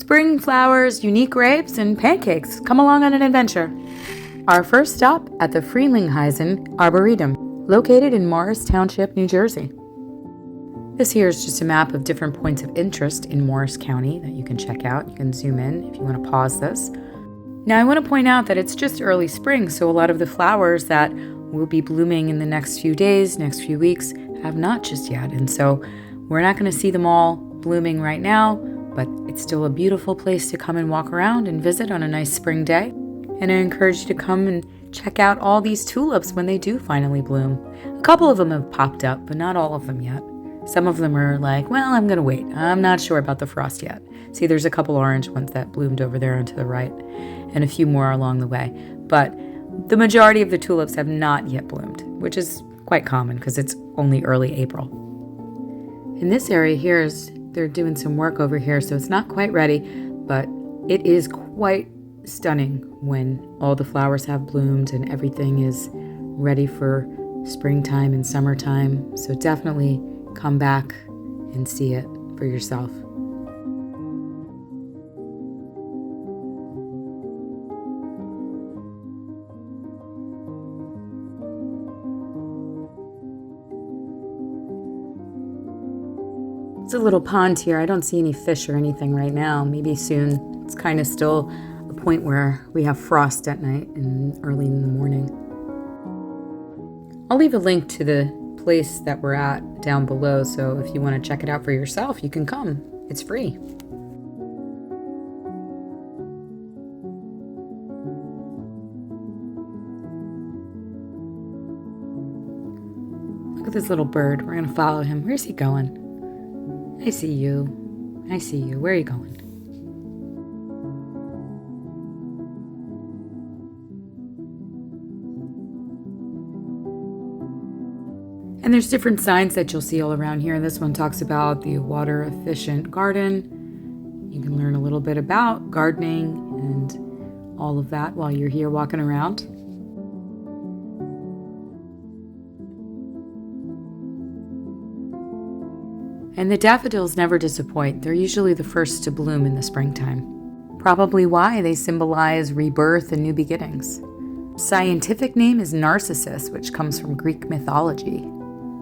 Spring flowers, unique grapes, and pancakes. Come along on an adventure. Our first stop at the Frelinghuysen Arboretum, located in Morris Township, New Jersey. This here is just a map of different points of interest in Morris County that you can check out. You can zoom in if you want to pause this. Now I want to point out that it's just early spring, so a lot of the flowers that will be blooming in the next few days, next few weeks, have not just yet. And so we're not going to see them all blooming right now, but it's still a beautiful place to come and walk around and visit on a nice spring day. And I encourage you to come and check out all these tulips when they do finally bloom. A couple of them have popped up, but not all of them yet. Some of them are like, well, I'm going to wait. I'm not sure about the frost yet. See, there's a couple orange ones that bloomed over there and to the right, and a few more along the way. But the majority of the tulips have not yet bloomed, which is quite common because it's only early April. In this area here, they're doing some work over here, so it's not quite ready, but it is quite stunning when all the flowers have bloomed and everything is ready for springtime and summertime. So definitely come back and see it for yourself. It's a little pond here. I don't see any fish or anything right now. Maybe soon. It's kind of still a point where we have frost at night and early in the morning. I'll leave a link to the place that we're at down below, so if you want to check it out for yourself, you can come. It's free. Look at this little bird. We're going to follow him. Where's he going? I see you. I see you. Where are you going? And there's different signs that you'll see all around here. This one talks about the water efficient garden. You can learn a little bit about gardening and all of that while you're here walking around. And the daffodils never disappoint. They're usually the first to bloom in the springtime. Probably why they symbolize rebirth and new beginnings. Scientific name is Narcissus, which comes from Greek mythology.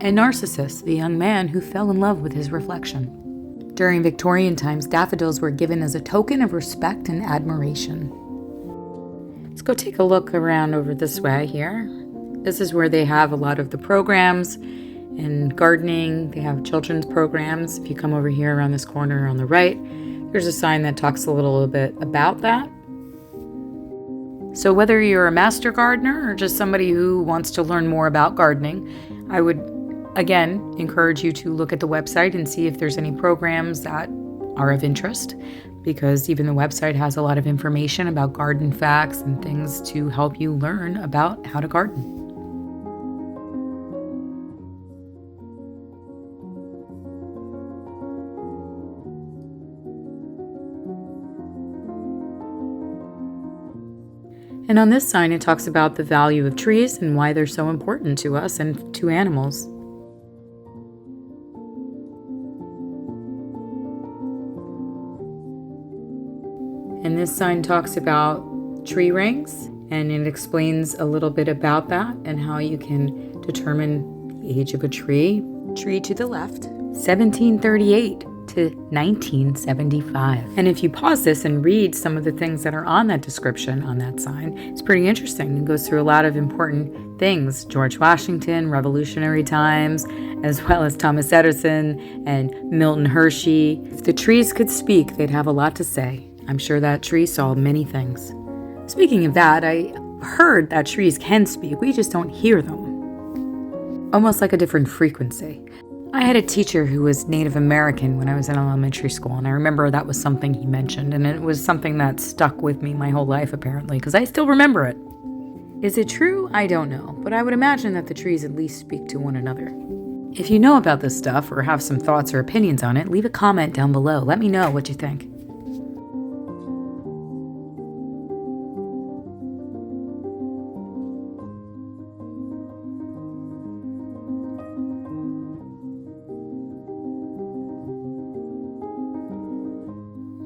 And Narcissus, the young man who fell in love with his reflection. During Victorian times, daffodils were given as a token of respect and admiration. Let's go take a look around over this way here. This is where they have a lot of the programs and gardening. They have children's programs. If you come over here around this corner on the right, there's a sign that talks a little bit about that. So whether you're a master gardener or just somebody who wants to learn more about gardening, I would again encourage you to look at the website and see if there's any programs that are of interest, because even the website has a lot of information about garden facts and things to help you learn about how to garden. And on this sign, it talks about the value of trees and why they're so important to us and to animals. And this sign talks about tree rings, and it explains a little bit about that and how you can determine the age of a tree. Tree to the left, 1738 to 1975. And if you pause this and read some of the things that are on that description on that sign, it's pretty interesting. It goes through a lot of important things. George Washington, Revolutionary times, as well as Thomas Edison and Milton Hershey. If the trees could speak, they'd have a lot to say. I'm sure that tree saw many things. Speaking of that, I heard that trees can speak. We just don't hear them. Almost like a different frequency. I had a teacher who was Native American when I was in elementary school, and I remember that was something he mentioned, and it was something that stuck with me my whole life, apparently, because I still remember it. Is it true? I don't know, but I would imagine that the trees at least speak to one another. If you know about this stuff or have some thoughts or opinions on it, leave a comment down below. Let me know what you think.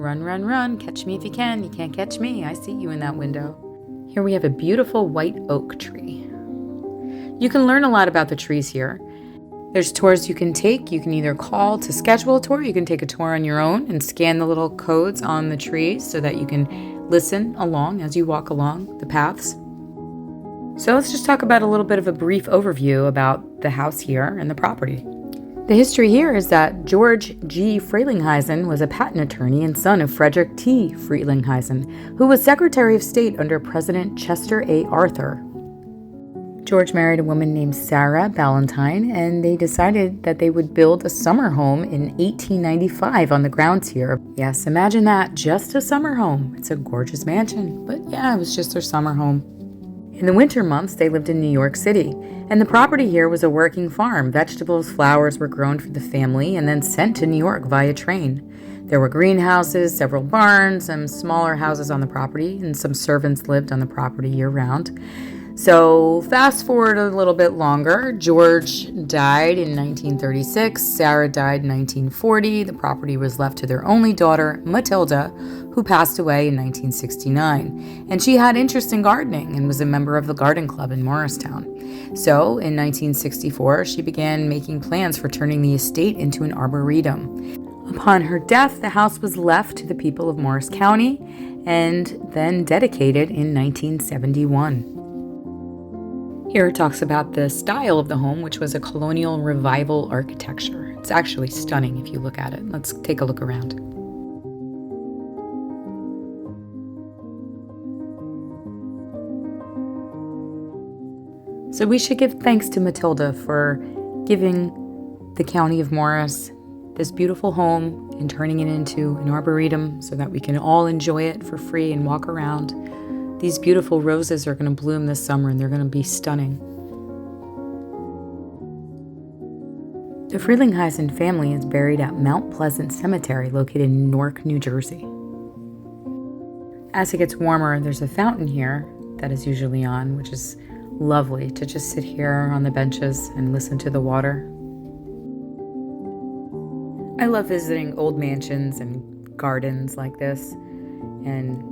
Run, run, run, catch me if you can. You can't catch me. I see you in that window. Here we have a beautiful white oak tree. You can learn a lot about the trees here. There's tours you can take. You can either call to schedule a tour. You can take a tour on your own and scan the little codes on the trees so that you can listen along as you walk along the paths. So let's just talk about a little bit of a brief overview about the house here and the property. The history here is that George G. Frelinghuysen was a patent attorney and son of Frederick T. Frelinghuysen, who was Secretary of State under President Chester A. Arthur. George married a woman named Sarah Ballantyne, and they decided that they would build a summer home in 1895 on the grounds here. Yes, imagine that, just a summer home. It's a gorgeous mansion, but yeah, it was just their summer home. In the winter months, they lived in New York City, and the property here was a working farm. Vegetables, flowers were grown for the family and then sent to New York via train. There were greenhouses, several barns, some smaller houses on the property, and some servants lived on the property year-round. So fast forward a little bit longer. George died in 1936. Sarah died in 1940. The property was left to their only daughter, Matilda, who passed away in 1969. And she had interest in gardening and was a member of the garden club in Morristown. So in 1964, she began making plans for turning the estate into an arboretum. Upon her death, the house was left to the people of Morris County and then dedicated in 1971. Here it talks about the style of the home, which was a colonial revival architecture. It's actually stunning if you look at it. Let's take a look around. So we should give thanks to Matilda for giving the county of Morris this beautiful home and turning it into an arboretum so that we can all enjoy it for free and walk around. These beautiful roses are going to bloom this summer and they're going to be stunning. The Frelinghuysen family is buried at Mount Pleasant Cemetery located in Newark, New Jersey. As it gets warmer, there's a fountain here that is usually on, which is lovely to just sit here on the benches and listen to the water. I love visiting old mansions and gardens like this, and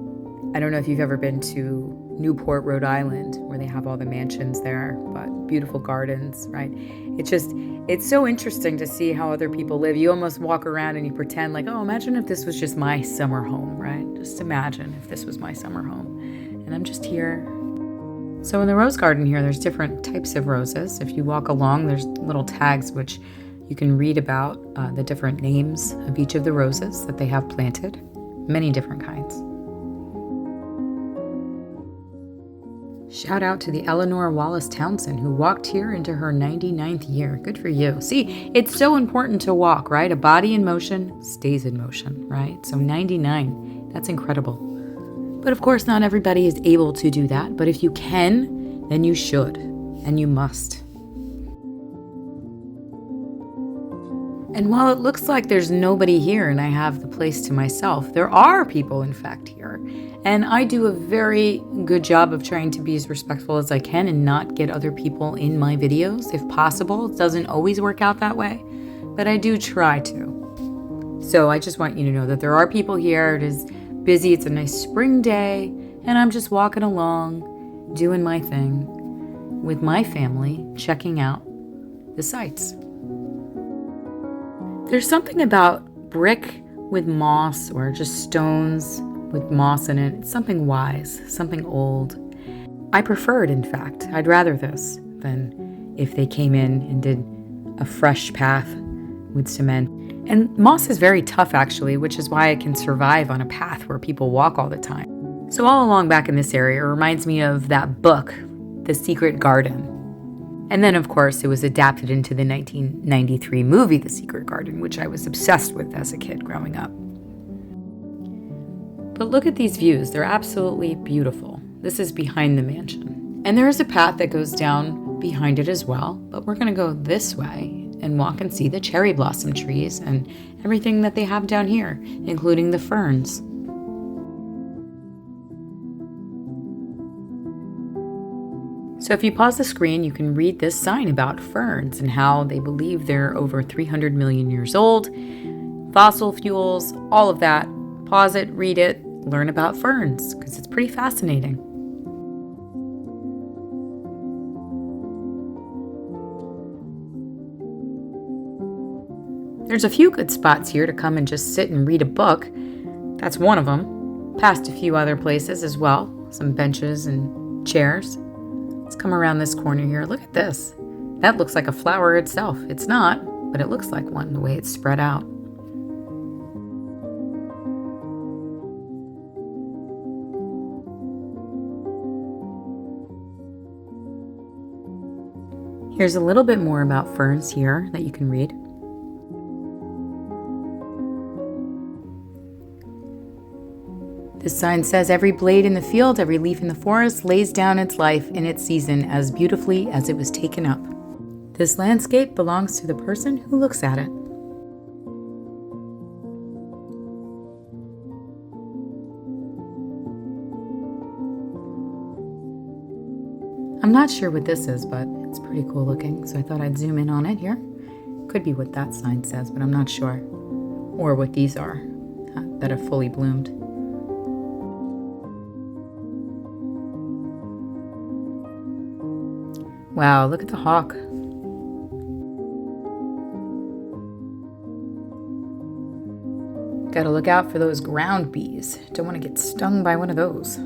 I don't know if you've ever been to Newport, Rhode Island, where they have all the mansions there, but beautiful gardens, right? It's so interesting to see how other people live. You almost walk around and you pretend like, oh, imagine if this was just my summer home, right? Just imagine if this was my summer home. And I'm just here. So in the rose garden here, there's different types of roses. If you walk along, there's little tags which you can read about the different names of each of the roses that they have planted. Many different kinds. Shout out to the Eleanor Wallace Townsend, who walked here into her 99th year. Good for you. See, it's so important to walk, right? A body in motion stays in motion, right? So 99, that's incredible. But of course, not everybody is able to do that. But if you can, then you should, and you must. And while it looks like there's nobody here and I have the place to myself, there are people, in fact, here. And I do a very good job of trying to be as respectful as I can and not get other people in my videos, if possible. It doesn't always work out that way, but I do try to. So I just want you to know that there are people here. It is busy. It's a nice spring day, and I'm just walking along, doing my thing with my family, checking out the sights. There's something about brick with moss or just stones with moss in it. It's something wise, something old. I prefer it, in fact. I'd rather this than if they came in and did a fresh path with cement. And moss is very tough, actually, which is why it can survive on a path where people walk all the time. So all along back in this area, it reminds me of that book, The Secret Garden. And then, of course, it was adapted into the 1993 movie, The Secret Garden, which I was obsessed with as a kid growing up. But look at these views. They're absolutely beautiful. This is behind the mansion. And there is a path that goes down behind it as well, but we're going to go this way and walk and see the cherry blossom trees and everything that they have down here, including the ferns. So if you pause the screen, you can read this sign about ferns and how they believe they're over 300 million years old, fossil fuels, all of that. pause it, read it, learn about ferns, because it's pretty fascinating. There's a few good spots here to come and just sit and read a book. That's one of them. Past a few other places as well. Some benches and chairs. Let's come around this corner here. Look at this. That looks like a flower itself. It's not, but it looks like one, the way it's spread out. Here's a little bit more about ferns here that you can read. This sign says, "Every blade in the field, every leaf in the forest lays down its life in its season as beautifully as it was taken up. This landscape belongs to the person who looks at it." I'm not sure what this is, but it's pretty cool looking, so I thought I'd zoom in on it here. Could be what that sign says, but I'm not sure. Or what these are that have fully bloomed. Wow, look at the hawk. Gotta look out for those ground bees. Don't want to get stung by one of those.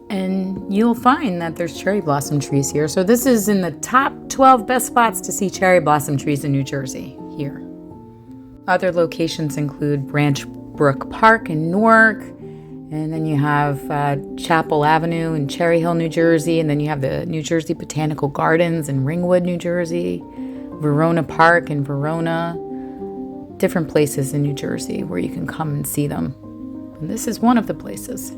And you'll find that there's cherry blossom trees here. So this is in the top 12 best spots to see cherry blossom trees in New Jersey here. Other locations include Branch Brook Park in Newark, and then you have Chapel Avenue in Cherry Hill, New Jersey, and then you have the New Jersey Botanical Gardens in Ringwood, New Jersey, Verona Park in Verona, different places in New Jersey where you can come and see them. And this is one of the places.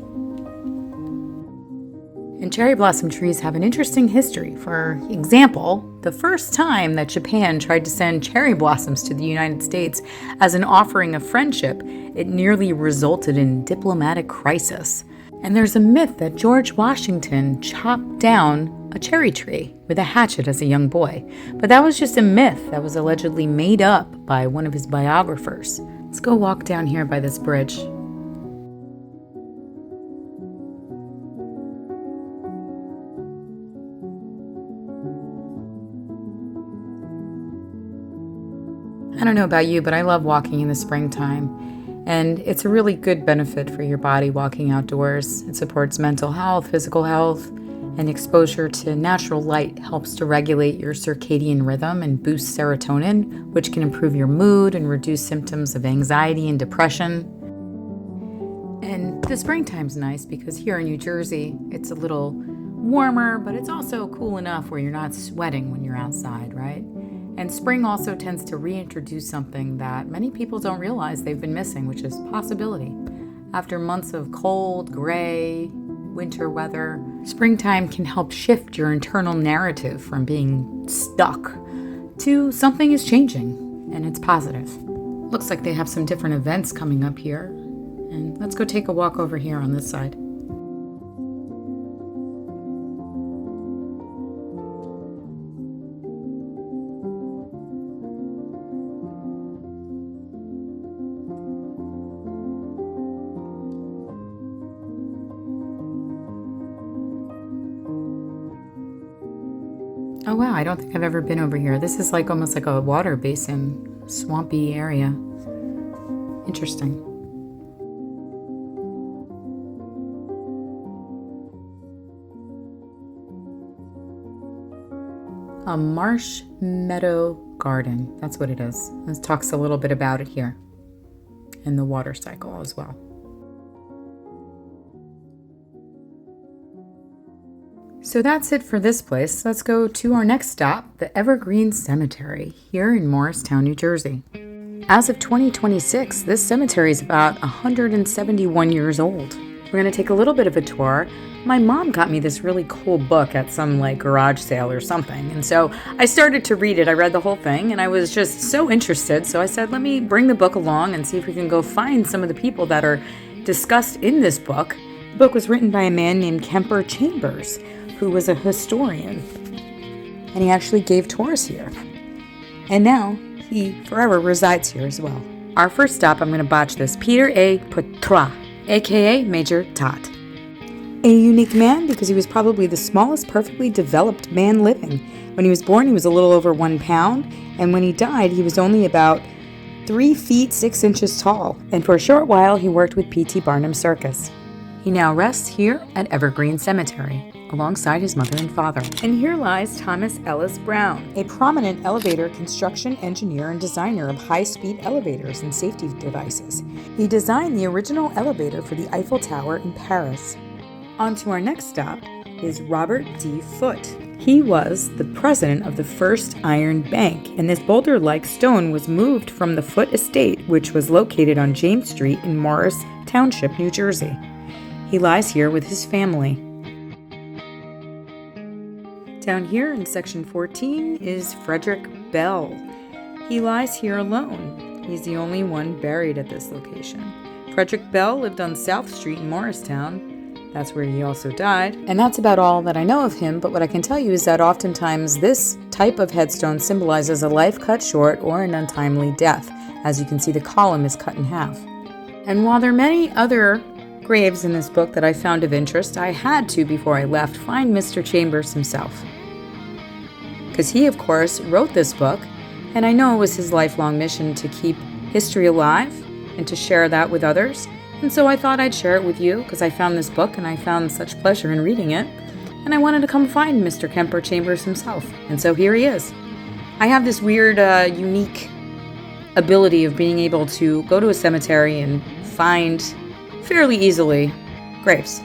And cherry blossom trees have an interesting history. For example, the first time that Japan tried to send cherry blossoms to the United States as an offering of friendship, it nearly resulted in diplomatic crisis. And there's a myth that George Washington chopped down a cherry tree with a hatchet as a young boy. But that was just a myth that was allegedly made up by one of his biographers. Let's go walk down here by this bridge. I don't know about you, but I love walking in the springtime, and it's a really good benefit for your body walking outdoors. It supports mental health, physical health, and exposure to natural light helps to regulate your circadian rhythm and boost serotonin, which can improve your mood and reduce symptoms of anxiety and depression. And the springtime's nice because here in New Jersey, it's a little warmer, but it's also cool enough where you're not sweating when you're outside, right? And spring also tends to reintroduce something that many people don't realize they've been missing, which is possibility. After months of cold, gray, winter weather, springtime can help shift your internal narrative from being stuck to something is changing, and it's positive. Looks like they have some different events coming up here. And let's go take a walk over here on this side. Oh wow, I don't think I've ever been over here. This is like almost like a water basin, swampy area. Interesting. A marsh meadow garden. That's what it is. This talks a little bit about it here. And the water cycle as well. So that's it for this place. Let's go to our next stop, the Evergreen Cemetery, here in Morristown, New Jersey. As of 2026, this cemetery is about 171 years old. We're going to take a little bit of a tour. My mom got me this really cool book at some garage sale or something. And so I started to read it. I read the whole thing and I was just so interested. So I said, let me bring the book along and see if we can go find some of the people that are discussed in this book The book was written by a man named Kemper Chambers, who was a historian, and he actually gave tours here. And now he forever resides here as well. Our first stop, I'm going to botch this, Peter A. Poitras, aka Major Tot. A unique man because he was probably the smallest perfectly developed man living. When he was born, he was a little over 1 pound, and when he died, he was only about 3 feet 6 inches tall, and for a short while, he worked with P.T. Barnum's circus. He now rests here at Evergreen Cemetery, alongside his mother and father. And here lies Thomas Ellis Brown, a prominent elevator construction engineer and designer of high-speed elevators and safety devices. He designed the original elevator for the Eiffel Tower in Paris. On to our next stop is Robert D. Foote. He was the president of the First Iron Bank, and this boulder-like stone was moved from the Foote estate, which was located on James Street in Morris Township, New Jersey. He lies here with his family. Down here in section 14 is Frederick Bell. He lies here alone. He's the only one buried at this location. Frederick Bell lived on South Street in Morristown. That's where he also died. And that's about all that I know of him, but what I can tell you is that oftentimes this type of headstone symbolizes a life cut short or an untimely death. As you can see, the column is cut in half. And while there are many other graves in this book that I found of interest, I had to, before I left, find Mr. Chambers himself. Because he, of course, wrote this book, and I know it was his lifelong mission to keep history alive and to share that with others. And so I thought I'd share it with you because I found this book and I found such pleasure in reading it. And I wanted to come find Mr. Kemper Chambers himself. And so here he is. I have this weird, unique ability of being able to go to a cemetery and find fairly easily graves.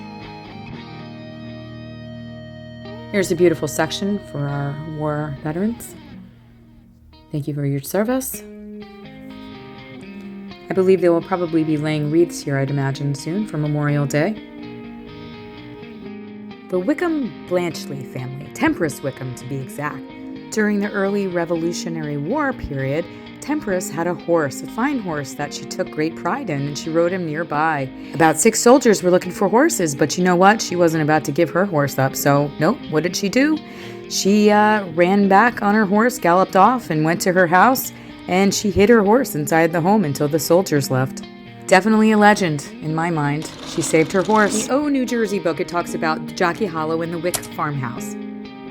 Here's a beautiful section for our war veterans. Thank you for your service. I believe they will probably be laying wreaths here, I'd imagine, soon for Memorial Day. The Wickham Blanchley family, Temperance Wickham to be exact. During the early Revolutionary War period, Temperance had a horse, a fine horse that she took great pride in, and she rode him nearby. About 6 soldiers were looking for horses, but you know what? She wasn't about to give her horse up, so nope, what did she do? She ran back on her horse, galloped off, and went to her house, and she hid her horse inside the home until the soldiers left. Definitely a legend, in my mind. She saved her horse. The O New Jersey book, it talks about Jockey Hollow and the Wick farmhouse.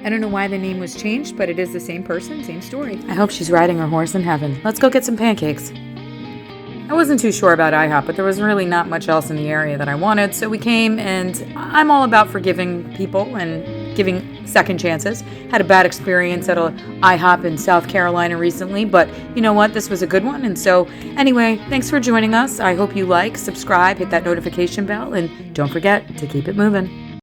I don't know why the name was changed, but it is the same person, same story. I hope she's riding her horse in heaven. Let's go get some pancakes. I wasn't too sure about IHOP, but there was really not much else in the area that I wanted, so we came, and I'm all about forgiving people and giving second chances. Had a bad experience at a IHOP in South Carolina recently, but you know what? This was a good one, and so anyway, thanks for joining us. I hope you like, subscribe, hit that notification bell, and don't forget to keep it moving.